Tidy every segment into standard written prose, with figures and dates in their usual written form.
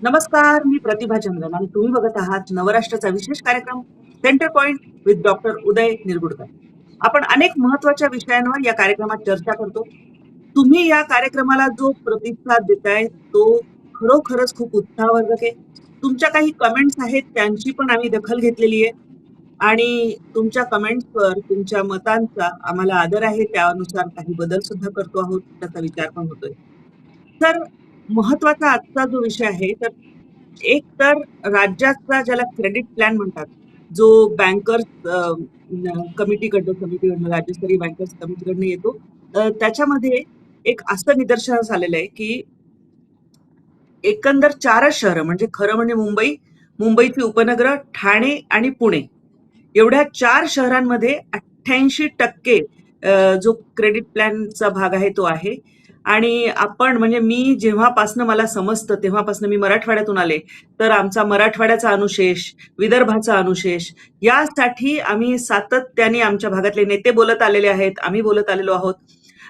नमस्कार, मी प्रतिभा चंद्रन आणि तुम्ही बघत आहात नवराष्ट्राचा विशेष कार्यक्रम centre point with doctor Uday Nirgudkar. आपण अनेक महत्वाच्या विषयांवर या कार्यक्रमात चर्चा करतो. तुम्ही या कार्यक्रमाला जो प्रतिसाद देताय तो खरोखरच खूप उत्साहवर्धक आहे. तुमच्या काही कमेंट्स आहेत त्यांची पण आम्ही दखल घेतलेली आहे आणि तुमच्या कमेंट्सवर तुमच्या मतांचा आम्हाला आदर आहे. त्यानुसार काही बदल सुद्धा करतो आहोत, त्याचा विचार पण होतोय. तर महत्वाचा आजचा जो विषय आहे तर एक तर राज्याचा ज्याला क्रेडिट प्लॅन म्हणतात, जो बँकर्स समितीकडनं राज्यस्तरीय बँकर्स कमिटीकडनं येतो. त्याच्यामध्ये एक असं निदर्शनास आलेलं आहे की एकंदर 4च शहरं म्हणजे खरं म्हणजे मुंबईची उपनगरं, ठाणे आणि पुणे एवढ्या 4 शहरांमध्ये 88% जो क्रेडिट प्लॅनचा भाग आहे तो आहे. आणि आपण म्हणजे मी जेव्हापासनं मला समजतं तेव्हापासनं मी मराठवाड्यातून आले, तर आमचा मराठवाड्याचा अनुशेष, विदर्भाचा अनुशेष यासाठी आम्ही सातत्याने आमच्या भागातले नेते बोलत आलेले आहेत, आम्ही बोलत आलेलो आहोत.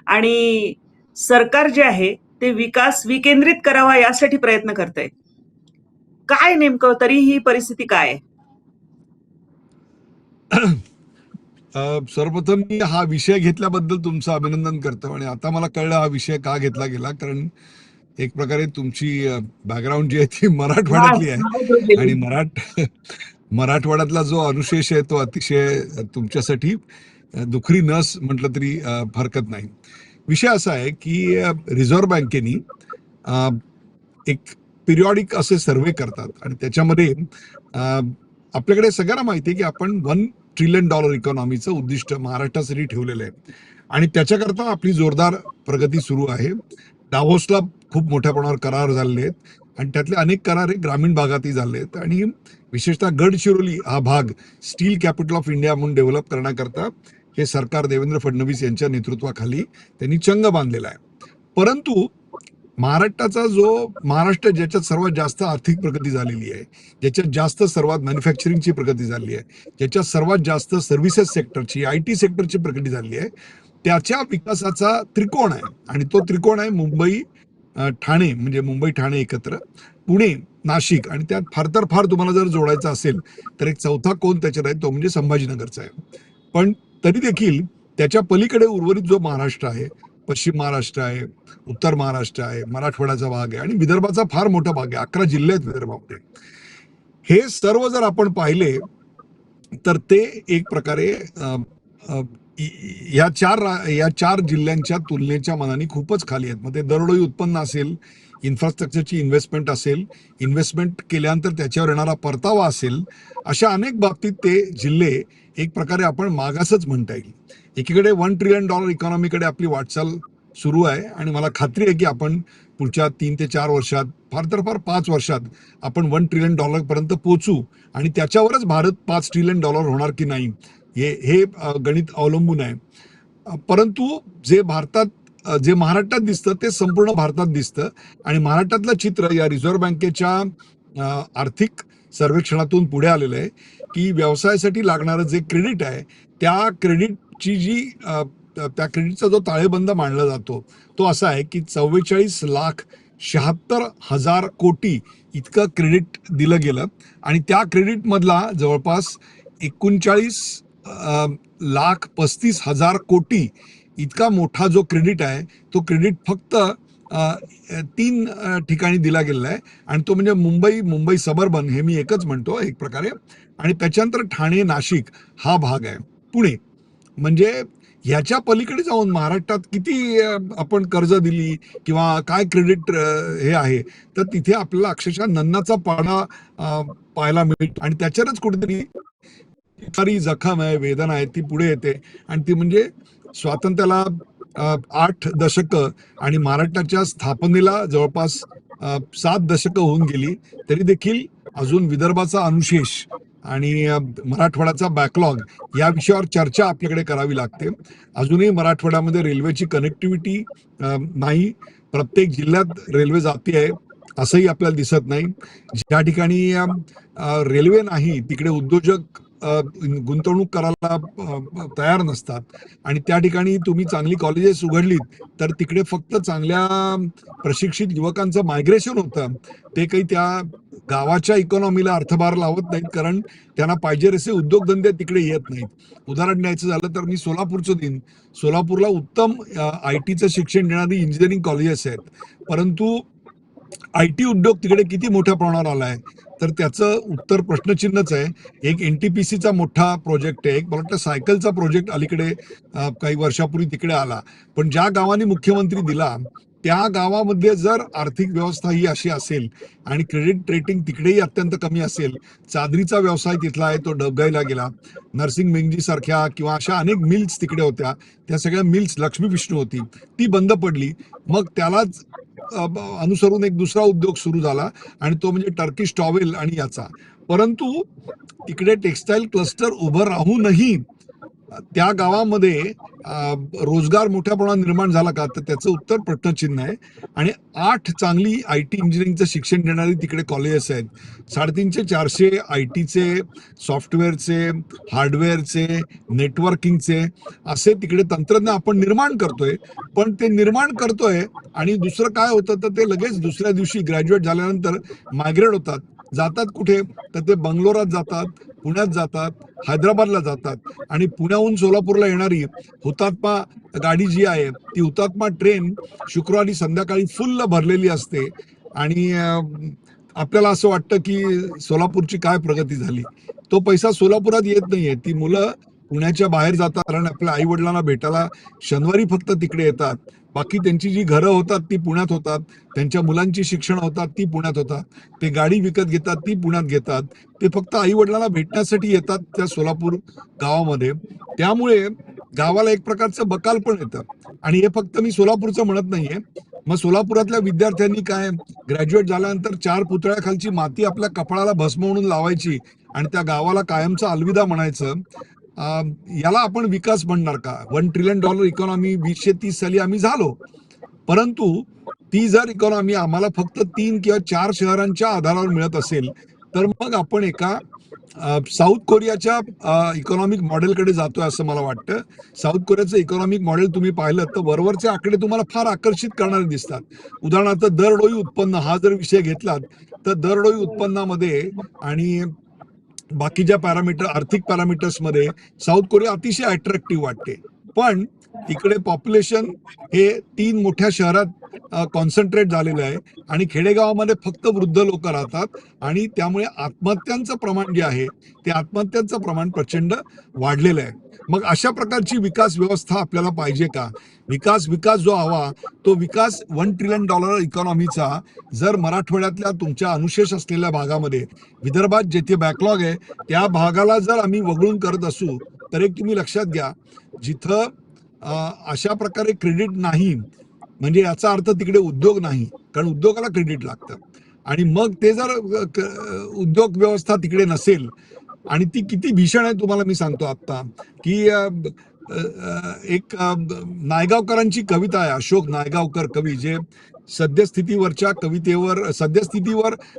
आणि सरकार जे आहे ते विकास विकेंद्रित करावा यासाठी प्रयत्न करतंय. काय नेमकं तरी ही परिस्थिती काय आहे? सर्वप्रथम मी हा विषय घेतल्याबद्दल तुमचं अभिनंदन करतो. आणि आता मला कळलं हा विषय का घेतला गेला, कारण एक प्रकारे तुमची बॅकग्राऊंड जी आहे ती मराठवाड्यातली आहे आणि मराठवाड्यातला जो अनुशेष आहे तो अतिशय तुमच्यासाठी दुखरी नस म्हटलं तरी हरकत नाही. विषय असा आहे की रिझर्व्ह बँकेनी एक पिरियॉडिक असे सर्वे करतात आणि त्याच्यामध्ये आपल्याकडे सगळ्यांना माहिती आहे की आपण $1 ट्रिलियन इकॉनॉमीचं उद्दिष्ट महाराष्ट्रासाठी ठेवलेलं आहे आणि त्याच्याकरता आपली जोरदार प्रगती सुरू आहे. दावोसला खूप मोठ्या प्रमाणावर करार झालेले आहेत आणि त्यातले अनेक करार हे ग्रामीण भागातही झाले आहेत आणि विशेषतः गडचिरोली हा भाग स्टील कॅपिटल ऑफ इंडिया म्हणून डेव्हलप करण्याकरता हे सरकार देवेंद्र फडणवीस यांच्या नेतृत्वाखाली त्यांनी चंग बांधलेला आहे. परंतु महाराष्ट्र ज्याच्यात सर्वात जास्त आर्थिक प्रगती झालेली आहे, ज्याच्यात सर्वात मॅन्युफॅक्चरिंगची प्रगती झाली आहे, ज्याच्यात सर्वात जास्त सर्व्हिसेस सेक्टरची, IT सेक्टरची प्रगती झाली आहे, त्याच्या विकासाचा त्रिकोण आहे आणि तो त्रिकोण आहे मुंबई ठाणे, म्हणजे मुंबई ठाणे एकत्र, पुणे नाशिक आणि त्यात फार तर फार तुम्हाला जर जोडायचं असेल तर एक चौथा कोण त्याच्यात आहे तो म्हणजे संभाजीनगरचा आहे. पण तरी देखील त्याच्या पलीकडे उर्वरित जो महाराष्ट्र आहे, पश्चिम महाराष्ट्र आहे, उत्तर महाराष्ट्र आहे, मराठवाड्याचा भाग आहे आणि विदर्भाचा फार मोठा भाग आहे, 11 जिल्हे आहेत विदर्भामध्ये. हे सर्व जर आपण पाहिले तर ते एक प्रकारे या चार जिल्ह्यांच्या तुलनेच्या मानाने खूपच खाली आहेत. मग ते दरडोई उत्पन्न असेल, इन्फ्रास्ट्रक्चरची इन्व्हेस्टमेंट असेल, इन्व्हेस्टमेंट केल्यानंतर त्याच्यावर येणारा परतावा असेल, अशा अनेक बाबतीत ते जिल्हे एक प्रकारे आपण मागासच म्हणता येईल. एकीकडे $1 ट्रिलियन इकॉनॉमीकडे आपली वाटचाल सुरू आहे आणि मला खात्री आहे की आपण पुढच्या 3 ते 4 वर्षात, फार तर फार 5 वर्षात आपण $1 ट्रिलियन पर्यंत पोहोचू आणि त्याच्यावरच भारत $5 ट्रिलियन होणार की नाही हे गणित अवलंबून आहे. परंतु जे महाराष्ट्रात दिसतं ते संपूर्ण भारतात दिसतं आणि महाराष्ट्रातलं चित्र या रिझर्व्ह बँकेच्या आर्थिक सर्वेक्षणातून पुढे आलेलं आहे की व्यवसायासाठी लागणारं जे क्रेडिट आहे त्या क्रेडिटचा जो ताळेबंद मांडला जातो तो असा आहे की 44,76,000 कोटी इतकं क्रेडिट दिलं गेलं आणि त्या क्रेडिटमधला जवळपास 39,35,000 कोटी इतका मोठा जो क्रेडिट आहे तो क्रेडिट फक्त 3 ठिकाणी दिला गेलेला आहे आणि तो म्हणजे मुंबई सबर्बन हे मी एकच म्हणतो एक प्रकारे, आणि त्याच्यानंतर ठाणे नाशिक हा भाग आहे. पुणे म्हणजे ह्याच्या पलीकडे जाऊन महाराष्ट्रात किती आपण कर्ज दिली किंवा काय क्रेडिट हे आहे तर तिथे आपल्याला अक्षरशः नन्नाचा पाडा पाहायला मिळतो आणि त्याच्यावरच कुठेतरी जखम आहे, वेदना आहे ती पुढे येते आणि ती म्हणजे स्वातंत्र्याला 8 दशकं आणि महाराष्ट्राच्या स्थापनेला जवळपास 7 दशकं होऊन गेली तरी देखील अजून विदर्भाचा अनुशेष आणि मराठवाड्याचा बॅकलॉग या विषयावर चर्चा आपल्याकडे करावी लागते. अजूनही मराठवाड्यामध्ये रेल्वेची कनेक्टिव्हिटी नाही, प्रत्येक जिल्ह्यात रेल्वे जाती आहे असंही आपल्याला दिसत नाही. ज्या ठिकाणी रेल्वे नाही तिकडे उद्योजक गुंतवणूक करायला तयार नसतात. आणि त्या ठिकाणी तुम्ही चांगली कॉलेजेस उघडलीत तर तिकडे फक्त चांगल्या प्रशिक्षित युवकांचं मायग्रेशन होतं. ते काही त्या गावाच्या इकॉनॉमीला अर्थभार लावत नाहीत, कारण त्यांना पाहिजे असे उद्योगधंदे तिकडे येत नाहीत. उदाहरण द्यायचं झालं तर मी सोलापूरचं देईन. सोलापूरला उत्तम IT चं शिक्षण देणारी इंजिनिअरिंग कॉलेजेस आहेत, परंतु IT उद्योग तिकडे किती मोठ्या प्रमाणावर आलाय तर त्याचं उत्तर प्रश्नचिन्हच आहे. एक NTPCचा मोठा प्रोजेक्ट आहे, एक मला वाटतं सायकलचा प्रोजेक्ट अलीकडे काही वर्षापूर्वी तिकडे आला. पण ज्या गावाने मुख्यमंत्री दिला त्या गावामध्ये जर आर्थिक व्यवस्था ही अशी असेल आणि क्रेडिट रेटिंग तिकडेही अत्यंत कमी असेल, चादरीचा व्यवसाय तिथला आहे तो डबघाईला गेला. नर्सिंग मेंगजी सारख्या किंवा अशा अनेक मिल्स तिकडे होत्या, त्या सगळ्या मिल्स लक्ष्मी विष्णू होती, ती बंद पडली. मग त्यालाच अनुसरून एक दुसरा उद्योग सुरू झाला आणि तो म्हणजे टर्किश टॉवेल आणि याचा. परंतु तिकडे टेक्सटाईल क्लस्टर उभं राहूनही त्या गावामध्ये रोजगार मोठ्या प्रमाणात निर्माण झाला का, तर त्याचं उत्तर प्रश्नचिन्ह आहे. आणि 8 चांगली IT इंजिनिअरिंगचं शिक्षण देणारी तिकडे कॉलेजेस आहेत. 350-400 IT चे, सॉफ्टवेअरचे, हार्डवेअरचे, नेटवर्किंगचे असे तिकडे तंत्रज्ञ आपण निर्माण करतोय. पण ते निर्माण करतोय आणि दुसरं काय होतं तर ते लगेच दुसऱ्या दिवशी ग्रॅज्युएट झाल्यानंतर मायग्रेट होतात. जातात कुठे, तर ते बंगलोरात जातात, पुण्यात जातात, हैदराबादला जातात. आणि पुण्याहून सोलापूरला येणारी हुतात्मा गाडी जी आहे ती हुतात्मा ट्रेन शुक्रवारी संध्याकाळी फुल्ल भरलेली असते. आणि आपल्याला असं वाटतं की सोलापूरची काय प्रगती झाली. तो पैसा सोलापुरात येत नाहीये. ती मुलं पुण्याच्या बाहेर जातात, कारण आपल्या आई वडिलांना भेटायला शनिवारी फक्त तिकडे येतात. बाकी त्यांची जी घरं होतात ती पुण्यात होतात, त्यांच्या मुलांची शिक्षण होतात ती पुण्यात होतात, ते गाडी विकत घेतात ती पुण्यात घेतात. ते फक्त आई वडिलांना भेटण्यासाठी येतात त्या सोलापूर गावामध्ये. त्यामुळे गावाला एक प्रकारचं बकाल पण येतं. आणि हे फक्त मी सोलापूरचं म्हणत नाहीये. मग सोलापुरातल्या विद्यार्थ्यांनी काय, ग्रॅज्युएट झाल्यानंतर 4 पुतळ्याखालची माती आपल्या कपाळाला भस्म म्हणून लावायची आणि त्या गावाला कायमचा अलविदा म्हणायचं. याला आपण विकास म्हणणार का? $1 ट्रिलियन इकॉनॉमी 2030 साली आम्ही झालो. परंतु ती जर इकॉनॉमी आम्हाला फक्त 3 किंवा 4 शहरांच्या आधारावर मिळत असेल, तर मग आपण एका साऊथ कोरियाच्या इकॉनॉमिक मॉडेलकडे जातोय असं मला वाटतं. साऊथ कोरियाचं इकॉनॉमिक मॉडेल तुम्ही पाहिलं तर वरवरचे आकडे तुम्हाला फार आकर्षित करणारे दिसतात. उदाहरणार्थ दरडोई उत्पन्न हा जर विषय घेतलात तर दरडोई उत्पन्नामध्ये आणि बाकीच्या आर्थिक पॅरामीटर्समध्ये साऊथ कोरिया अतिशय अट्रॅक्टिव्ह वाटते. पण तिकडे पॉप्युलेशन हे 3 मोठ्या शहरात कॉन्सन्ट्रेट झालेलं आहे आणि खेडेगावामध्ये फक्त वृद्ध लोक राहतात आणि त्यामुळे आत्महत्यांचं प्रमाण जे आहे ते आत्महत्यांचं प्रमाण प्रचंड वाढलेलं आहे. मग अशा प्रकारची विकास व्यवस्था आपल्याला पाहिजे का? विकास जो हवा तो विकास $1 ट्रिलियन इकॉनॉमीचा जर मराठवाड्यातल्या तुमच्या अनुशेष असलेल्या भागामध्ये, विदर्भात जेथे बॅकलॉग आहे त्या भागाला जर आम्ही वगळून करत असू, तर एक तुम्ही लक्षात घ्या, जिथं अशा प्रकारे क्रेडिट नाही म्हणजे याचा अर्थ तिकडे उद्योग नाही, कारण उद्योगाला क्रेडिट लागतं. आणि मग ते जर उद्योग व्यवस्था तिकडे नसेल आणि ती किती भीषण आहे तुम्हाला मी सांगतो आता की एक नायगावकरांची कविता आहे, अशोक नायगावकर कवी, जे सद्यस्थितीवर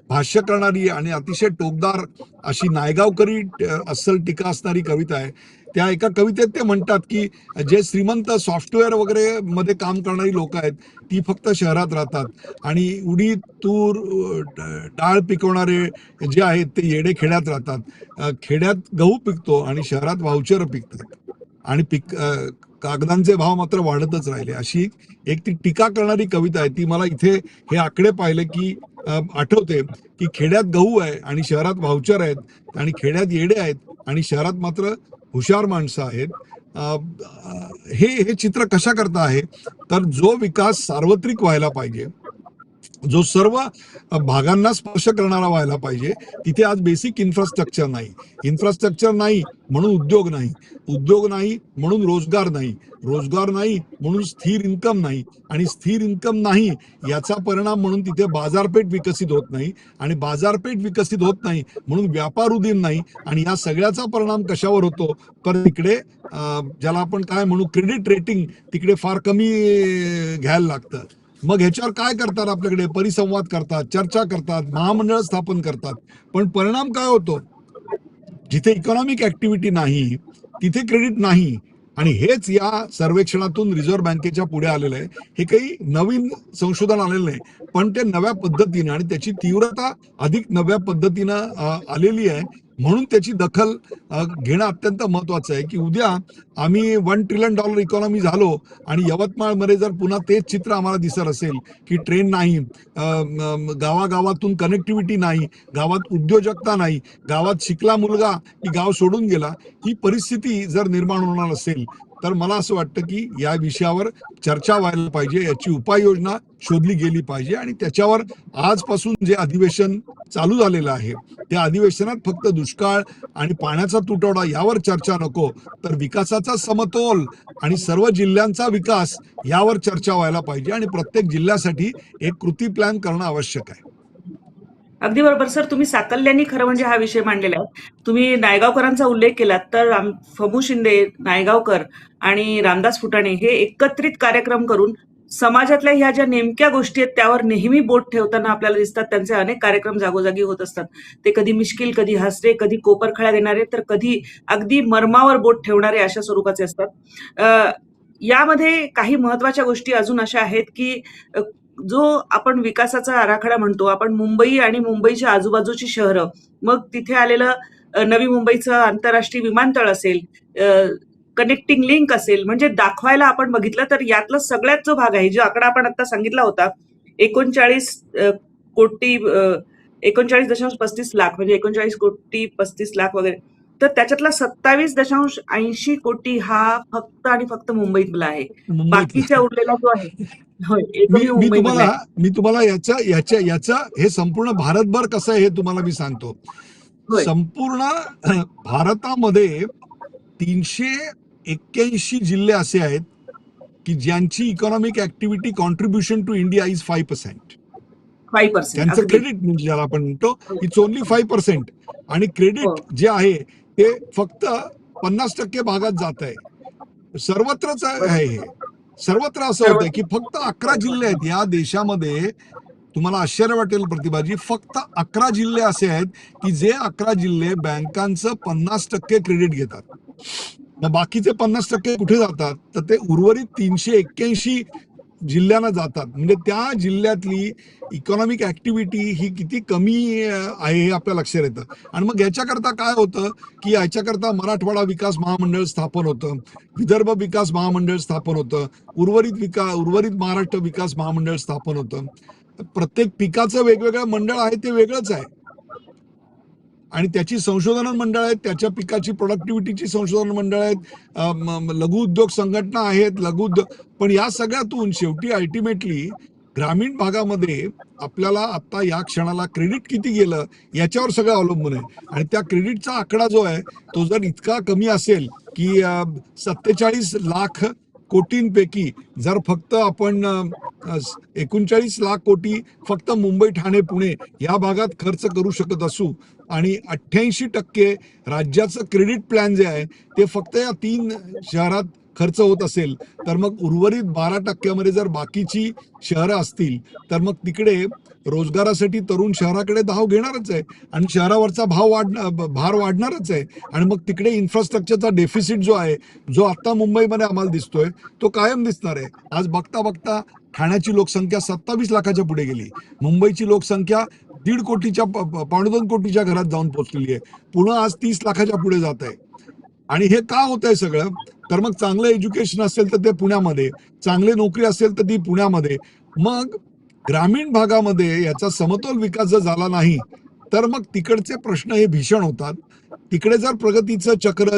भाष्य करणारी आणि अतिशय टोकदार अशी नायगावकरी अस्सल टीका असणारी कविता आहे. त्या एका कवितेत ते म्हणतात की जे श्रीमंत सॉफ्टवेअर वगैरे मध्ये काम करणारी लोक आहेत ती फक्त शहरात राहतात आणि उडीद तूर डाळ पिकवणारे जे आहेत ते येडे खेड्यात राहतात. खेड्यात गहू पिकतो आणि शहरात व्हाउचर पिकतात आणि कागदांचे भाव मात्र वाढतच राहिले. अशी एक ती टीका करणारी कविता आहे. ती मला इथे हे आकडे पाहिले की आठवते की खेड्यात गहू आहे आणि शहरात व्हाउचर आहेत आणि खेड्यात येडे आहेत आणि शहरात मात्र हुशार माणसं आहेत. हे चित्र कशा करता आहे, तर जो विकास सार्वत्रिक व्हायला पाहिजे, जो सर्व भागांना स्पर्श करणारा व्हायला पाहिजे, तिथे आज बेसिक इन्फ्रास्ट्रक्चर नाही म्हणून उद्योग नाही म्हणून रोजगार नाही म्हणून स्थिर इन्कम नाही आणि स्थिर इन्कम नाही याचा परिणाम म्हणून तिथे बाजारपेठ विकसित होत नाही आणि बाजारपेठ विकसित होत नाही म्हणून व्यापार उदीम नाही आणि या सगळ्याचा परिणाम कशावर होतो, तर तिकडे ज्याला आपण काय म्हणू क्रेडिट रेटिंग तिकडे फार कमी घ्यायला लागतं. मग ह्याच्यावर काय करतात, आपल्याकडे परिसंवाद करतात, चर्चा करतात, महामंडळ स्थापन करतात, पण परिणाम काय होतो, जिथे इकॉनॉमिक ऍक्टिव्हिटी नाही तिथे क्रेडिट नाही. आणि हेच या सर्वेक्षणातून रिझर्व्ह बँकेच्या पुढे आलेलं आहे. हे काही नवीन संशोधन आलेलं नाही, पण ते नव्या पद्धतीनं आणि त्याची तीव्रता अधिक नव्या पद्धतीनं आलेली आहे. म्हणून त्याची दखल घेणं अत्यंत महत्वाचं आहे की उद्या आम्ही $1 ट्रिलियन इकॉनॉमी झालो आणि यवतमाळमध्ये जर पुन्हा तेच चित्र आम्हाला दिसत असेल की ट्रेन नाही, गावागावातून कनेक्टिव्हिटी नाही, गावात उद्योजकता नाही, गावात शिकला मुलगा की गाव सोडून गेला, ही परिस्थिती जर निर्माण होणार असेल तर मला असं वाटतं की या विषयावर चर्चा व्हायला पाहिजे, याची उपाययोजना शोधली गेली पाहिजे. आणि त्याच्यावर आजपासून जे अधिवेशन चालू झालेलं आहे त्या अधिवेशनात फक्त दुष्काळ आणि पाण्याचा तुटवडा यावर चर्चा नको, तर विकासाचा समतोल आणि सर्व जिल्ह्यांचा विकास यावर चर्चा व्हायला पाहिजे. आणि प्रत्येक जिल्ह्यासाठी एक कृती प्लॅन करणं आवश्यक आहे. अगदी बरोबर सर. तुम्ही साकल्याने खरं म्हणजे हा विषय मांडलेला आहे. तुम्ही नायगावकरांचा उल्लेख केलात तर फमू शिंदे, नायगावकर आणि रामदास फुटाणे हे एकत्रित कार्यक्रम करून समाजातल्या ह्या ज्या नेमक्या गोष्टी आहेत त्यावर नेहमी बोट ठेवताना आपल्याला दिसतात. त्यांचे अनेक कार्यक्रम जागोजागी होत असतात. ते कधी मिश्किल, कधी हसरे, कधी कोपरखळ्या देणारे, तर कधी अगदी मर्मावर बोट ठेवणारे अशा स्वरूपाचे असतात. यामध्ये काही महत्वाच्या गोष्टी अजून अशा आहेत की जो आपण विकासाचा आराखडा म्हणतो, आपण मुंबई आणि मुंबईच्या आजूबाजूची शहरं, मग तिथे आलेलं नवी मुंबईचं आंतरराष्ट्रीय विमानतळ असेल, कनेक्टिंग लिंक असेल, म्हणजे दाखवायला आपण बघितलं तर यातला सगळ्यात जो भाग आहे, जो आकडा आपण आता सांगितला होता 39 कोटी 39.35 लाख म्हणजे 39,35,00,000 वगैरे, तर त्याच्यातला 27.80 कोटी हा फक्त आणि फक्त मुंबईतला आहे. बाकीच्या मुंबईतला उरलेला जो आहे होय, मी एकमेव मी मुंबईमधला तुम्हाला आहे. मी तुम्हाला याचं हे संपूर्ण भारतभर कसं आहे हे तुम्हाला मी सांगतो. होय. संपूर्ण भारतामध्ये 381 जिल्हे असे आहेत की ज्यांची economic activity contribution to India is 5%. 5% त्यांचं अगदी. क्रेडिट म्हणजे ज्याला आपण म्हणतो हो. It's only 5%. आणि क्रेडिट जे आहे ते फक्त 50% भागात जात आहे. सर्वत्रच आहे हे. सर्वत्र असं होतंय की फक्त 11 जिल्हे आहेत या देशामध्ये. तुम्हाला आश्चर्य वाटेल प्रतिभाजी, फक्त 11 जिल्हे असे आहेत की जे 11 जिल्हे बँकांचं 50% क्रेडिट घेतात. मग बाकीचे 50% कुठे जातात, तर ते उर्वरित 381 जिल्ह्यांना जातात. म्हणजे त्या जिल्ह्यातली इकॉनॉमिक ऍक्टिव्हिटी ही किती कमी आहे हे आपल्या लक्षात येतं. आणि मग याच्याकरता काय होतं की याच्याकरता मराठवाडा विकास महामंडळ स्थापन होतं, विदर्भ विकास महामंडळ स्थापन होतं, उर्वरित महाराष्ट्र विकास महामंडळ स्थापन होतं. प्रत्येक पिकाचं वेगवेगळं मंडळ आहे, ते वेगळंच आहे. आणि त्याची संशोधन मंडळ आहेत, त्याच्या पिकाची प्रोडक्टिव्हिटीची संशोधन मंडळ आहेत, लघु उद्योग संघटना आहेत, पण या सगळ्यातून शेवटी अल्टिमेटली ग्रामीण भागामध्ये आपल्याला आता या क्षणाला क्रेडिट किती गेलं याच्यावर सगळं अवलंबून आहे. आणि त्या क्रेडिटचा आकडा जो आहे तो जर इतका कमी असेल की 47 लाख कोटींपैकी जर फक्त आपण 39 लाख कोटी फक्त मुंबई, ठाणे, पुणे या भागात खर्च करू शकत असू आणि 88% राज्याचं क्रेडिट प्लॅन जे आहे ते फक्त या 3 शहरात खर्च होत असेल, तर मग उर्वरित 12% जर बाकीची शहरं असतील तर मग तिकडे रोजगारासाठी तरुण शहराकडे धाव घेणारच आहे आणि शहरावरचा भार वाढणारच आहे. आणि मग तिकडे इन्फ्रास्ट्रक्चरचा डेफिसिट जो आहे, जो आता मुंबईमध्ये आम्हाला दिसतोय तो कायम दिसणार आहे. आज बघता बघता ठाण्याची लोकसंख्या 27 लाखाच्या पुढे गेली, मुंबईची लोकसंख्या 1.5 कोटीच्या 2.5 कोटीच्या घरात जाऊन पोहोचलेली आहे, पुणे आज 30 लाखाच्या पुढे जात आहे. आणि हे का होत आहे सगळं, तर मग चांगलं एज्युकेशन असेल तर ते पुण्यामध्ये, चांगली नोकरी असेल तर ती पुण्यामध्ये. मग ग्रामीण भागामध्ये याचा समतोल विकास जर झाला नाही तर मग तिकडचे प्रश्न हे भीषण होतात. तिकडे जर प्रगतीचं चक्र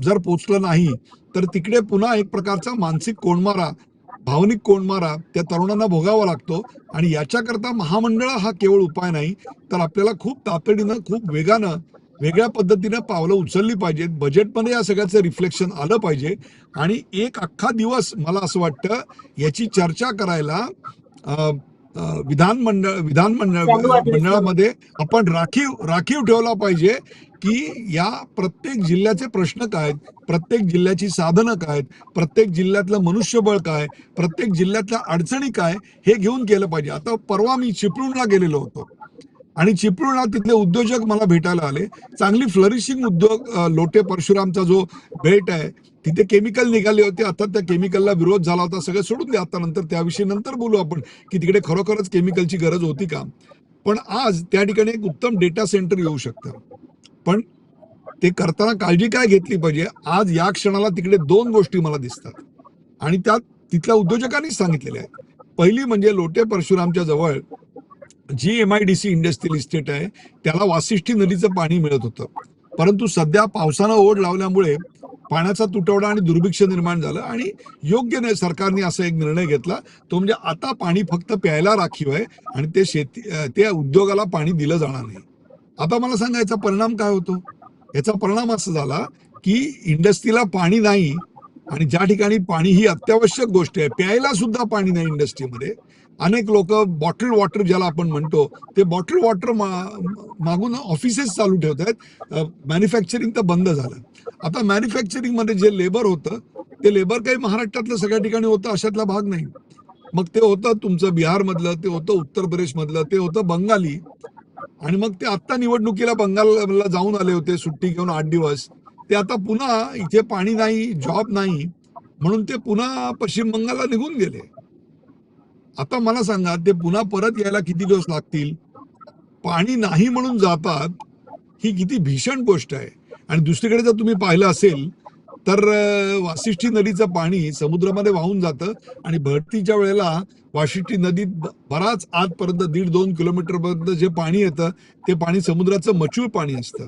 जर पोचलं नाही तर तिकडे पुन्हा एक प्रकारचा मानसिक कोंडमारा, भावनिक कोंडमारा त्या तरुणांना भोगावा लागतो. आणि याच्याकरता महामंडळ हा केवळ उपाय नाही, तर आपल्याला खूप तातडीनं, खूप वेगानं, वेगळ्या पद्धतीनं पावलं उचलली पाहिजेत. बजेटमध्ये या सगळ्याचं रिफ्लेक्शन आलं पाहिजे. आणि एक अख्खा दिवस मला असं वाटतं याची चर्चा करायला मंडळामध्ये आपण राखीव ठेवला पाहिजे की या प्रत्येक जिल्ह्याचे प्रश्न काय आहेत, प्रत्येक जिल्ह्याची साधनं काय आहेत, प्रत्येक जिल्ह्यातलं मनुष्यबळ काय, प्रत्येक जिल्ह्यातल्या अडचणी काय, हे घेऊन केलं पाहिजे. आता परवा मी चिपळूणला गेलेलो होतो. आणि चिपळूणला तिथले उद्योजक मला भेटायला आले. चांगली फ्लरिशिंग उद्योग लोटे परशुरामचा जो बेल्ट आहे तिथे केमिकल निघाले होते. आता त्या केमिकलला विरोध झाला होता. सगळं सोडून द्या आता, नंतर त्याविषयी नंतर बोलू आपण की तिकडे खरोखरच केमिकलची गरज होती का. पण आज त्या ठिकाणी एक उत्तम डेटा सेंटर येऊ शकतं. पण ते करताना काळजी काय घेतली पाहिजे. आज या क्षणाला तिकडे 2 गोष्टी मला दिसतात आणि त्या तिथल्या उद्योजकांनीच सांगितलेल्या आहेत. पहिली म्हणजे लोटे परशुरामच्या जवळ जी MIDC इंडस्ट्रियल इस्टेट आहे त्याला वाशिष्ठी नदीचं पाणी मिळत होतं. परंतु सध्या पावसानं ओढ लावल्यामुळे पाण्याचा तुटवडा आणि दुर्भिक्ष निर्माण झालं आणि योग्य नाही सरकारने असा एक निर्णय घेतला. तो म्हणजे आता पाणी फक्त प्यायला राखीव आहे आणि ते उद्योगाला पाणी दिलं जाणार नाही. आता मला सांगा याचा परिणाम काय होतो. याचा परिणाम असा झाला की इंडस्ट्रीला पाणी नाही आणि ज्या ठिकाणी पाणी ही अत्यावश्यक गोष्ट आहे, प्यायला सुद्धा पाणी नाही इंडस्ट्रीमध्ये. अनेक लोक बॉटल वॉटर ज्याला आपण म्हणतो ते बॉटल वॉटर मागून ऑफिसेस चालू ठेवत आहेत. मॅन्युफॅक्चरिंग तर बंद झालं. आता मॅन्युफॅक्चरिंग मध्ये जे लेबर होतं ते लेबर काही महाराष्ट्रातलं सगळ्या ठिकाणी होतं अशातला भाग नाही. मग ते होतं तुमचं बिहारमधलं, ते होतं उत्तर प्रदेशमधलं, ते होतं बंगाली. आणि मग ते आत्ता निवडणुकीला बंगालला जाऊन आले होते सुट्टी घेऊन 8 दिवस. ते आता पुन्हा इथे पाणी नाही, जॉब नाही म्हणून ते पुन्हा पश्चिम बंगालला निघून गेले. आता मला सांगा ते पुन्हा परत यायला किती दिवस लागतील. पाणी नाही म्हणून जातात, ही किती भीषण गोष्ट आहे. आणि दुसरीकडे जर तुम्ही पाहिलं असेल तर वाशिष्ठी नदीचं पाणी समुद्रामध्ये वाहून जातं आणि भरतीच्या वेळेला वाशिष्ठी नदीत बराच आतपर्यंत 1.5-2 किलोमीटरपर्यंत जे पाणी येतं ते पाणी समुद्राचं मचूळ पाणी असतं.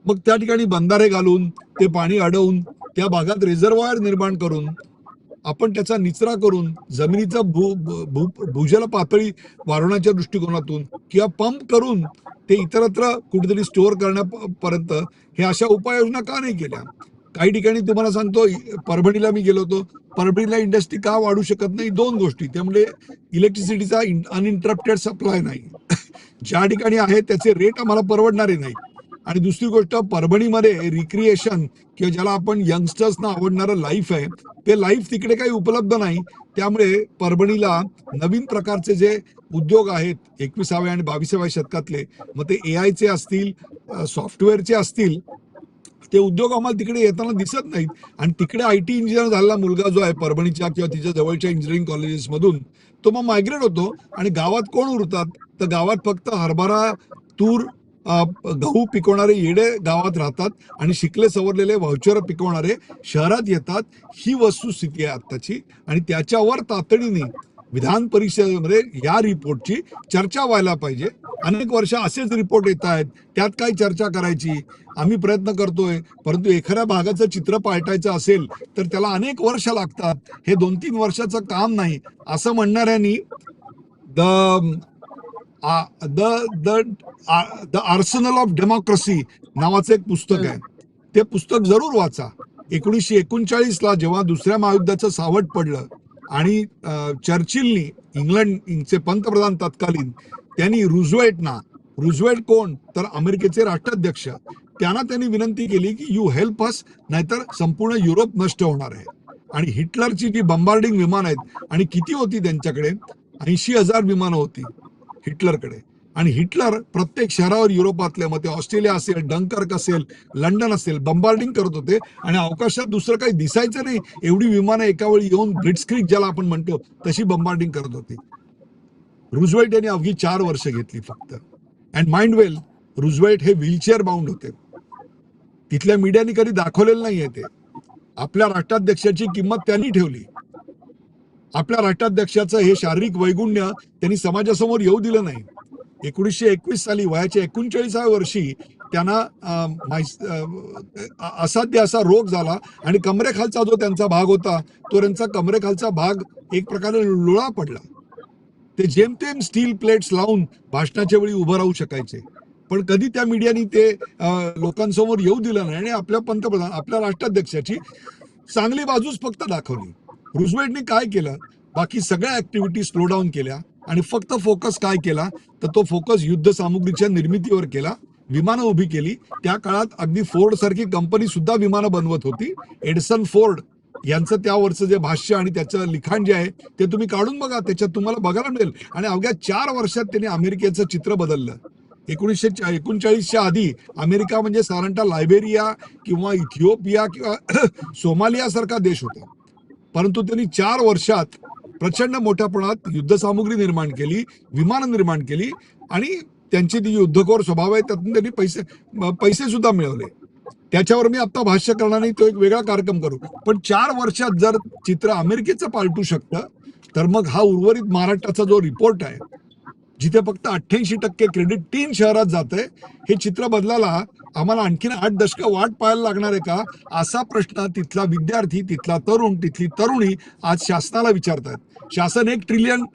मग त्या ठिकाणी बंधारे घालून ते पाणी अडवून त्या भागात रिझर्व्हायर निर्माण करून आपण त्याचा निचरा करून जमिनीचा भूजल पातळी वाढवण्याच्या दृष्टिकोनातून किंवा पंप करून ते इतरत्र कुठेतरी स्टोअर करण्यापर्यंत हे अशा उपाययोजना का नाही केल्या. काही ठिकाणी तुम्हाला सांगतो परभणीला मी गेलो होतो. परभणीला इंडस्ट्री का वाढू शकत नाही. 2 गोष्टी. त्यामुळे इलेक्ट्रिसिटीचा अनइंटरप्टेड सप्लाय नाही. ज्या ठिकाणी आहे त्याचे रेट आम्हाला परवडणारे नाही. आणि दुसरी गोष्ट परभणीमध्ये रिक्रिएशन किंवा ज्याला आपण यंगस्टर्सना आवडणारं लाईफ आहे ते लाईफ तिकडे काही उपलब्ध नाही. त्यामुळे परभणीला नवीन प्रकारचे जे उद्योग आहेत 21व्या आणि 22व्या शतकातले, मग ते AIचे असतील, सॉफ्टवेअरचे असतील, ते उद्योग आम्हाला तिकडे येताना दिसत नाहीत. आणि तिकडे IT इंजिनियर झालेला मुलगा जो आहे परभणीच्या किंवा तिच्या जवळच्या इंजिनिअरिंग कॉलेजेसमधून तो मग मायग्रेट होतो आणि गावात कोण उरतात तर गावात फक्त हरभरा, तूर, गहू पिकवणारे येडे गावात राहतात आणि शिकले सवरलेले व्हाउचर पिकवणारे शहरात येतात. ही वस्तुस्थिती आहे आत्ताची आणि त्याच्यावर तातडीने विधान परिषदेमध्ये या रिपोर्टची चर्चा व्हायला पाहिजे. अनेक वर्ष असेच रिपोर्ट येत आहेत, त्यात काय चर्चा करायची. आम्ही प्रयत्न करतोय, परंतु एखाद्या भागाचं चित्र पालटायचं असेल तर त्याला अनेक वर्ष लागतात. हे 2-3 वर्षाचं काम नाही असं म्हणणाऱ्यांनी the the the the arsenal of democracy नावाचं एक पुस्तक आहे. ते पुस्तक जरूर वाचा. 1939ला जेव्हा दुसऱ्या महायुद्धाचं सावट पडलं आणि चर्चिलनी इंग्लंडचे पंतप्रधान तत्कालीन त्यांनी रुझवेल्ट कोण तर अमेरिकेचे राष्ट्राध्यक्ष त्यांनी विनंती केली की यू हेल्प अस नाहीतर संपूर्ण युरोप नष्ट होणार आहे. आणि हिटलरची जी बंबार्डिंग विमान आहेत आणि किती होती त्यांच्याकडे 80,000 विमानं होती हिटलरकडे. आणि हिटलर प्रत्येक शहरावर युरोपातल्या मग ते ऑस्ट्रेलिया असेल, डंकर्क असेल, लंडन असेल बंबार्डिंग करत होते आणि अवकाशात दुसरं काही दिसायचं नाही एवढी विमानं एका वेळी येऊन ब्लिट्झक्रीग ज्याला आपण म्हणतो तशी बंबार्डिंग करत होती. रुझवेल्ट यांनी अवघी 4 वर्ष घेतली फक्त. अँड माइंड वेल रुझवेल्ट हे व्हीलचेअर बाउंड होते. तिथल्या मीडियाने कधी दाखवलेलं नाहीये ते. आपल्या राष्ट्राध्यक्षाची किंमत त्यांनी ठेवली. आपल्या राष्ट्राध्यक्षाचं हे शारीरिक वैगुण्य त्यांनी समाजासमोर येऊ दिलं नाही. 1921 साली वयाच्या 39व्या वर्षी त्यांना असाध्य असा रोग झाला आणि कमरेखालचा जो त्यांचा भाग होता तो त्यांचा कमरेखालचा भाग एक प्रकारे लुळा पडला. ते जेमतेम स्टील प्लेट्स लावून भाषणाच्या वेळी उभं राहू शकायचे. पण कधी त्या मीडियानी ते लोकांसमोर येऊ दिलं नाही आणि आपल्या पंतप्रधान आपल्या राष्ट्राध्यक्षाची चांगली बाजूच फक्त दाखवली. रुझवेल्टने काय केलं बाकी सगळ्या ऍक्टिव्हिटी स्लो डाऊन केल्या आणि फक्त फोकस काय केला तर तो फोकस युद्ध सामुग्रीच्या निर्मितीवर केला. विमानं उभी केली. त्या काळात अगदी फोर्ड सारखी कंपनी सुद्धा विमानं बनवत होती. एडिसन फोर्ड यांचं त्यावरचं जे भाष्य आणि त्याचं लिखाण जे आहे ते तुम्ही काढून बघा, त्याच्यात तुम्हाला बघायला मिळेल. आणि अवघ्या 4 वर्षात त्यांनी अमेरिकेचं चित्र बदललं. 1939च्या आधी अमेरिका म्हणजे साधारणतः लायबेरिया किंवा इथिओपिया किंवा सोमालियासारखा देश होता. परंतु त्यांनी 4 वर्षात प्रचंड मोठ्या प्रमाणात युद्धसामुग्री निर्माण केली, विमानं निर्माण केली आणि त्यांची जी युद्धखोर स्वभाव आहे त्यातून त्यांनी पैसे सुद्धा मिळवले. त्याच्यावर मी आता भाष्य करणार नाही, तो एक वेगळा कार्यक्रम करू. पण 4 वर्षात जर चित्र अमेरिकेचं पालटू शकतं तर मग हा उर्वरित महाराष्ट्राचा जो रिपोर्ट आहे जिथे फक्त 88% क्रेडिट 3 शहरात जात आहे, हे चित्र बदलायला आम्हाला आणखीन 8 दशकं वाट पाहायला लागणार आहे का, असा प्रश्न तिथला विद्यार्थी, तिथला तरुण, तिथली तरुणी आज शासनाला विचारतात. शासन $1 ट्रिलियन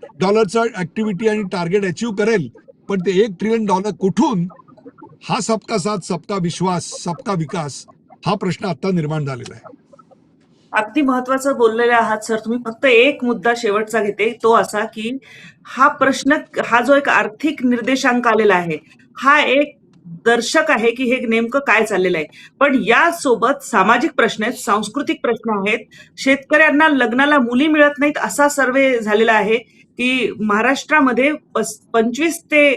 ऍक्टिव्हिटी आणि टार्गेट अचीव्ह करेल, पण ते $1 ट्रिलियन कुठून, हा सबका साथ सबका विश्वास सबका विकास हा प्रश्न आता निर्माण झालेला आहे. अगदी महत्वाचं बोललेले आहात सर तुम्ही. फक्त एक मुद्दा शेवटचा घेते, तो असा की हा प्रश्न, हा जो एक आर्थिक निर्देशांक आलेला आहे, हा एक दर्शक आहे की हे नेमकं काय चाललेलं आहे. पण यासोबत सामाजिक प्रश्न आहेत, सांस्कृतिक प्रश्न आहेत. शेतकऱ्यांना लग्नाला मुली मिळत नाहीत असा सर्वे झालेला आहे की महाराष्ट्रामध्ये 25 ते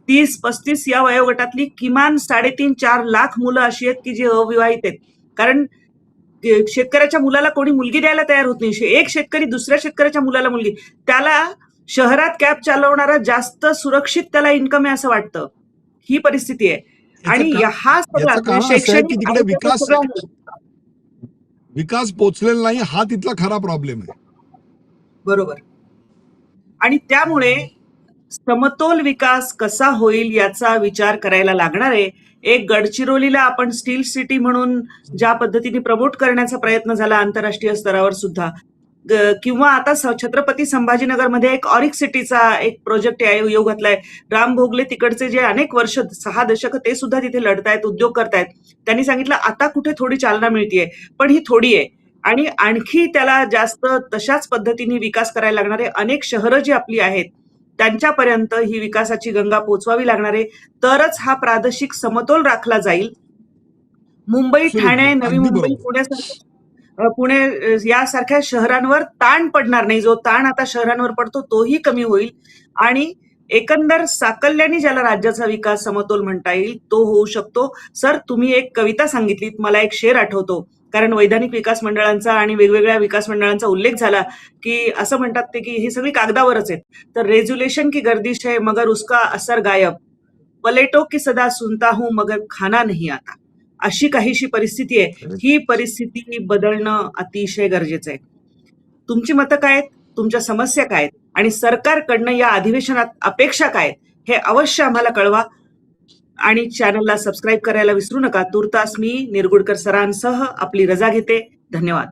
30-35 या वयोगटातली किमान 3.5-4 लाख मुलं अशी आहेत की जी अविवाहित आहेत. कारण शेतकऱ्याच्या मुलाला कोणी मुलगी द्यायला तयार होत नाही. एक शेतकरी दुसऱ्या शेतकऱ्याच्या मुलाला मुलगी, त्याला शहरात कॅब चालवणारा जास्त सुरक्षित त्याला इन्कम आहे असं वाटतं. ही परिस्थिती आहे. आणि हा सगळा याचं कारण असं आहे की शैक्षणिक तिकडे सगळं विकास पोचलेला नाही, हा तिथला खरा प्रॉब्लेम आहे. बरोबर. आणि त्यामुळे समतोल विकास कसा होईल याचा विचार करायला लागणार आहे. एक गडचिरोलीला आपण स्टील सिटी म्हणून ज्या पद्धतीने प्रमोट करण्याचा प्रयत्न झाला आंतरराष्ट्रीय स्तरावर सुद्धा, किंवा आता छत्रपती संभाजीनगरमध्ये एक ऑरिक सिटीचा एक प्रोजेक्ट योग घातलाय. राम भोगले तिकडचे जे अनेक वर्ष 6 दशक ते सुद्धा तिथे लढतायत, उद्योग करतायत. त्यांनी सांगितलं आता कुठे थोडी चालना मिळतीये, पण ही थोडी आहे आणि आणखी त्याला जास्त तशाच पद्धतीने विकास करायला लागणारे अनेक शहरं जी आपली आहेत त्यांच्यापर्यंत ही विकासाची गंगा पोचवावी लागणार आहे. तरच हा प्रादेशिक समतोल राखला जाईल. मुंबई, ठाणे, नवी मुंबई, पुणे यासारख्या शहरांवर ताण पडणार नाही. जो ताण आता शहरांवर पडतो तोही कमी होईल आणि एकंदर साकल्याने ज्याला राज्याचा विकास समतोल म्हणता येईल तो होऊ शकतो. सर तुम्ही एक कविता सांगितलीत, मला एक शेर आठवतो. कारण वैधानिक विकास मंडळांचा आणि वेगवेगळ्या विकास मंडळांचा उल्लेख झाला की असं म्हणतात ते की ही सगळी कागदावरच आहेत. तर रेज्युलेशन की गर्दिश है मगर उसका असर गायब, पलेटो की सदा सुनता हूं मगर खाना नहीं आता. अशी काहीशी परिस्थिती आहे. ही परिस्थिती बदलणं अतिशय गरजेचं आहे. तुमची मतं काय आहेत, तुमच्या समस्या काय आहेत आणि सरकारकडनं या अधिवेशनात अपेक्षा काय हे अवश्य आम्हाला कळवा. आणि चॅनलला सबस्क्राईब करायला विसरू नका. तूर्तास मी निरगुडकर सरांसह आपली रजा घेते. धन्यवाद.